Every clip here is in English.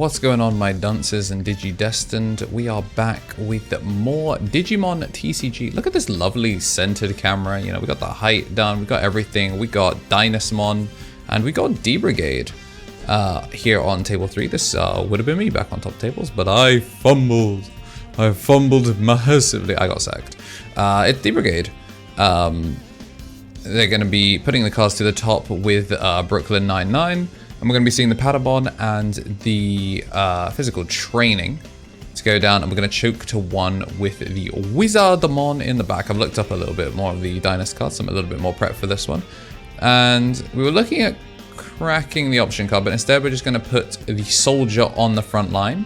What's going on, my dunces and Digi-destined? We are back with more Digimon TCG. Look at this lovely centered camera. You know, we got the height done, we got everything. We got Dynasmon and we got DBrigade here on table 3. This would have been me back on top tables, but I fumbled. I fumbled massively. I got sacked. It's DBrigade. They're going to be putting the cards to the top with Brooklyn 99. And we're going to be seeing the Patamon and the physical training to go down. And we're going to choke to 1 with the Wizardmon in the back. I've looked up a little bit more of the Dynasmon cards, so I'm a little bit more prepped for this one. And we were looking at cracking the option card, but instead we're just going to put the Soldier on the front line.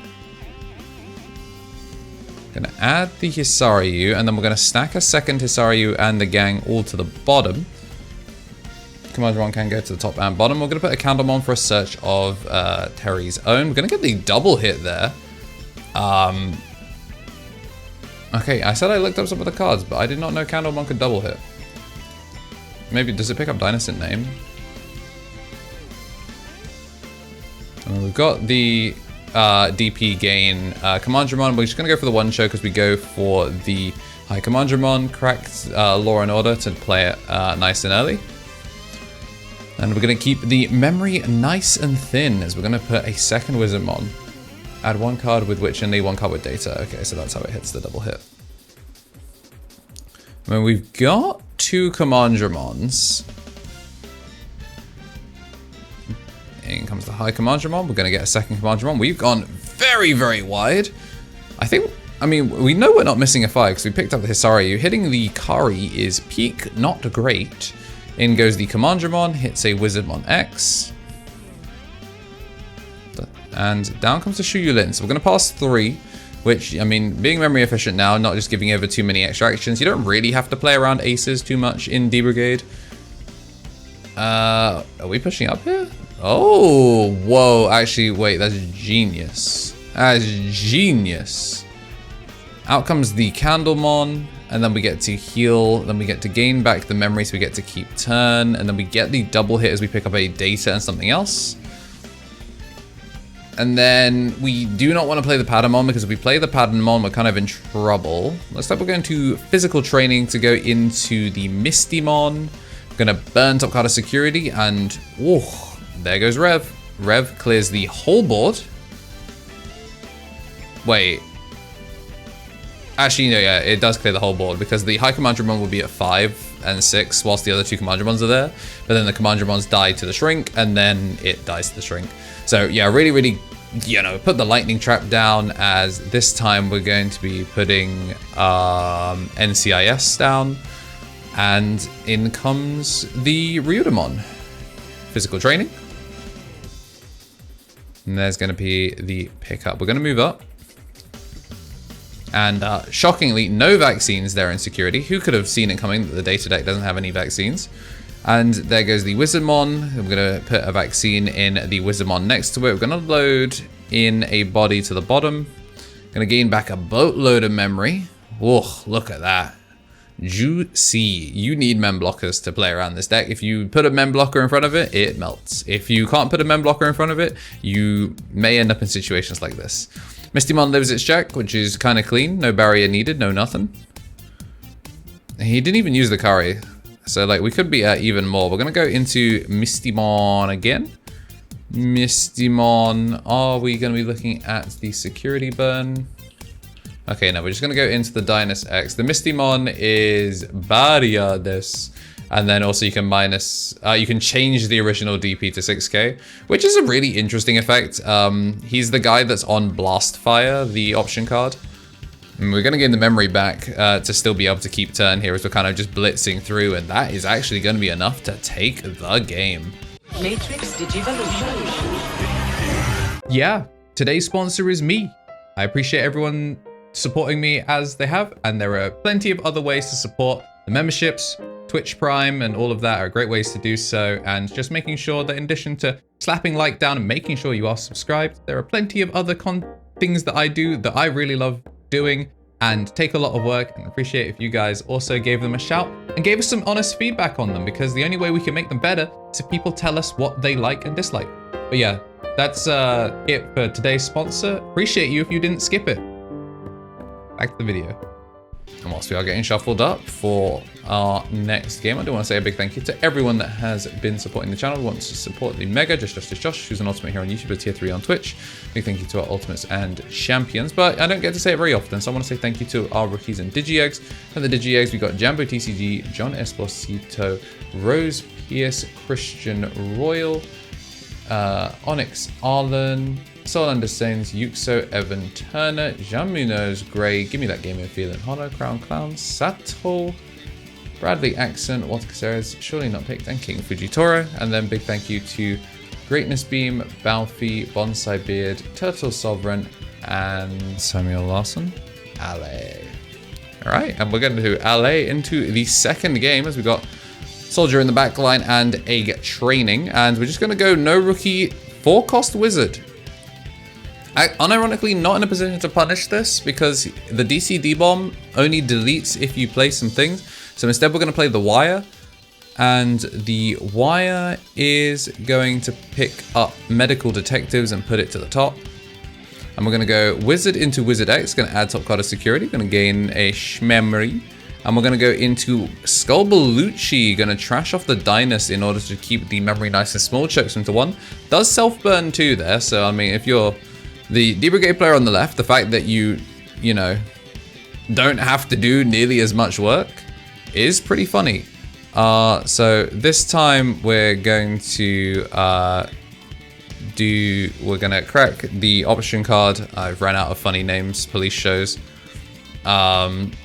Going to add the Hisaryu, and then we're going to stack a second Hisaryu and the gang all to the bottom. Commandmon can go to the top and bottom. We're going to put a KnTElixar for a search of Terry's own. We're going to get the double hit there. Okay, I said I looked up some of the cards, but I did not know KnTElixar could double hit. Maybe, does it pick up Dynasmon name? We've got the DP gain Commandmon. We're just going to go for the one show because we go for the high Commandmon. Cracked Law and Order to play it nice and early. And we're going to keep the memory nice and thin as we're going to put a second Wizardmon. Add 1 card with Witch and leave 1 card with Data. Okay, so that's how it hits the double hit. When we've got 2 Commandmons. In comes the high Commandmon. We're going to get a second Commandmon. We've gone very, very wide. I mean, we know we're not missing a 5 because we picked up the Hisaryu. Hitting the Kari is peak, not great. In goes the Commandmon, hits a Wizardmon X. And down comes the Shuyulin. So we're going to pass 3, which, I mean, being memory efficient now, not just giving over too many extra actions. You don't really have to play around aces too much in DBrigade. Are we pushing up here? Oh, whoa. Actually, wait, that's genius. That is genius. Out comes the KnTElixar. And then we get to heal, then we get to gain back the memory, so we get to keep turn, and then we get the double hit as we pick up a Data and something else. And then we do not want to play the Patamon, because if we play the Patamon, we're kind of in trouble. Looks like we're going to physical training to go into the Mistymon. We're going to burn top card of security, and oh, there goes Rev. Rev clears the whole board. Wait. Actually, no, yeah, it does clear the whole board because the high Commandmon will be at 5 and 6 whilst the other 2 Commandmons are there. But then the Commandmons die to the Shrink and then it dies to the Shrink. So yeah, really, really, you know, put the lightning trap down as this time we're going to be putting NCIS down. And in comes the Ouryumon. Physical training. And there's going to be the pickup. We're going to move up. And shockingly, no vaccines there in security. Who could have seen it coming that the data deck doesn't have any vaccines? And there goes the Wizardmon. I'm going to put a vaccine in the Wizardmon next to it. We're going to load in a body to the bottom. Going to gain back a boatload of memory. Whoa, look at that. Juicy. You need mem blockers to play around this deck. If you put a mem blocker in front of it, it melts. If you can't put a mem blocker in front of it, you may end up in situations like this. Mistymon lives its check, which is kind of clean. No barrier needed, no nothing. He didn't even use the Kari. So, like, we could be at even more. We're going to go into Mistymon again. Mistymon. Are we going to be looking at the security burn? Okay, no, we're just going to go into the Dynasmon X. The Mistymon is Barriades. And then also you can you can change the original DP to 6k, which is a really interesting effect. He's the guy that's on Blast Fire, the option card. And we're going to gain the memory back to still be able to keep turn here as we're kind of just blitzing through. And that is actually going to be enough to take the game. Matrix Digivolution. Yeah, today's sponsor is me. I appreciate everyone supporting me as they have. And there are plenty of other ways to support the memberships. Twitch Prime and all of that are great ways to do so, and just making sure that in addition to slapping like down and making sure you are subscribed, there are plenty of other things that I do that I really love doing and take a lot of work, and appreciate if you guys also gave them a shout and gave us some honest feedback on them, because the only way we can make them better is if people tell us what they like and dislike. But yeah, that's it for today's sponsor. Appreciate you if you didn't skip it. Back to the video. And whilst we are getting shuffled up for our next game, I do want to say a big thank you to everyone that has been supporting the channel, wants to support the Mega, Josh, who's an Ultimate here on YouTube, a tier 3 on Twitch. Big thank you to our Ultimates and Champions, but I don't get to say it very often, so I want to say thank you to our rookies and Digi-Eggs. And the Digi-Eggs, we got Jambo TCG, John Esposito, Rose Pierce, Christian Royal, Onyx Arlen, Solander Sainz, Yuxo, Evan Turner, Jean Munoz, Gray, Give Me That Gaming Feeling, Hollow Crown Clown, Sato, Bradley Accent, Walter Caceres, Surely Not Picked, and King Fujitoro. And then big thank you to Greatness Beam, Balfi, Bonsai Beard, Turtle Sovereign, and Samuel Larson. Ale. Alright, and we're going to Ale into the second game as we got Soldier in the back line and a training. And we're just going to go no rookie, 4-cost wizard. Unironically, not in a position to punish this because the DCD bomb only deletes if you play some things. So instead, we're going to play the wire, and the wire is going to pick up medical detectives and put it to the top. And we're going to go wizard into wizard X, going to add top card of security, going to gain a memory. And we're going to go into Skullbalucci, going to trash off the Dynasmon in order to keep the memory nice and small, chokes into 1. Does self-burn 2 there, so I mean, if you're the DBrigade player on the left, the fact that you know, don't have to do nearly as much work is pretty funny. So this time we're going to we're gonna crack the option card. I've ran out of funny names, police shows. And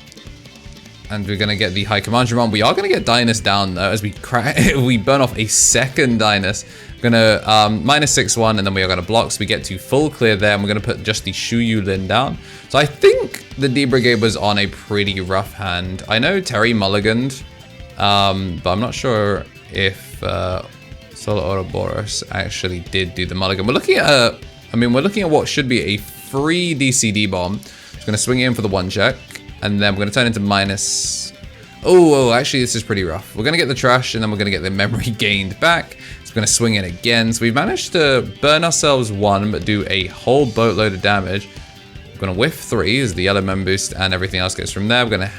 we're gonna get the High Commandron. We are gonna get Dynasmon down though as we we burn off a second Dynasmon. We're gonna -6/1, and then we are gonna block, so we get to full clear there, and we're gonna put just the Shuyu Lin down. So I think the DBrigade was on a pretty rough hand. I know Terry mulliganed, but I'm not sure if Solo Ouroboros actually did do the mulligan. We're looking at we're looking at what should be a free DCD bomb. It's gonna swing in for the 1 check, and then we're gonna turn into minus. Oh, actually, this is pretty rough. We're gonna get the trash, and then we're gonna get the memory gained back. It's gonna swing in again. So we've managed to burn ourselves 1, but do a whole boatload of damage. We're gonna whiff 3 as the yellow mem boost, and everything else gets from there. We're gonna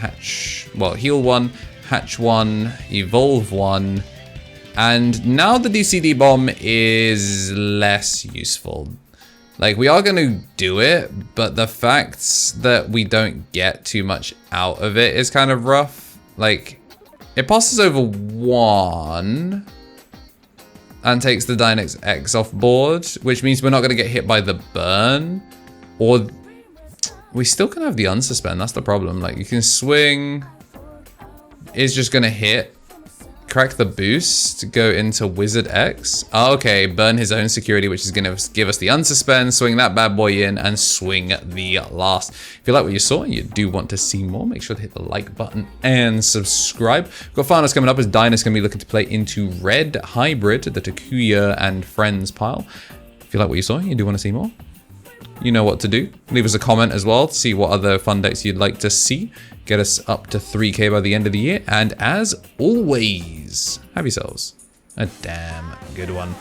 heal 1, hatch 1, evolve 1, and now the DCD bomb is less useful. Like, we are gonna do it, but the fact that we don't get too much out of it is kind of rough. Like, it passes over 1 and takes the Dynex X off board, which means we're not gonna get hit by the burn, or we still can have the unsuspend. That's the problem. Like, you can swing, is just gonna hit, crack the boost, go into Wizard X. Oh, okay, burn his own security, which is gonna give us the unsuspend, swing that bad boy in, and swing the last. If you like what you saw and you do want to see more, make sure to hit the like button and subscribe. We've got finals coming up as Dynasmon gonna be looking to play into Red Hybrid, the Takuya and Friends pile. If you like what you saw and you do want to see more, you know what to do. Leave us a comment as well to see what other fun decks you'd like to see. Get us up to 3K by the end of the year. And as always, have yourselves a damn good one.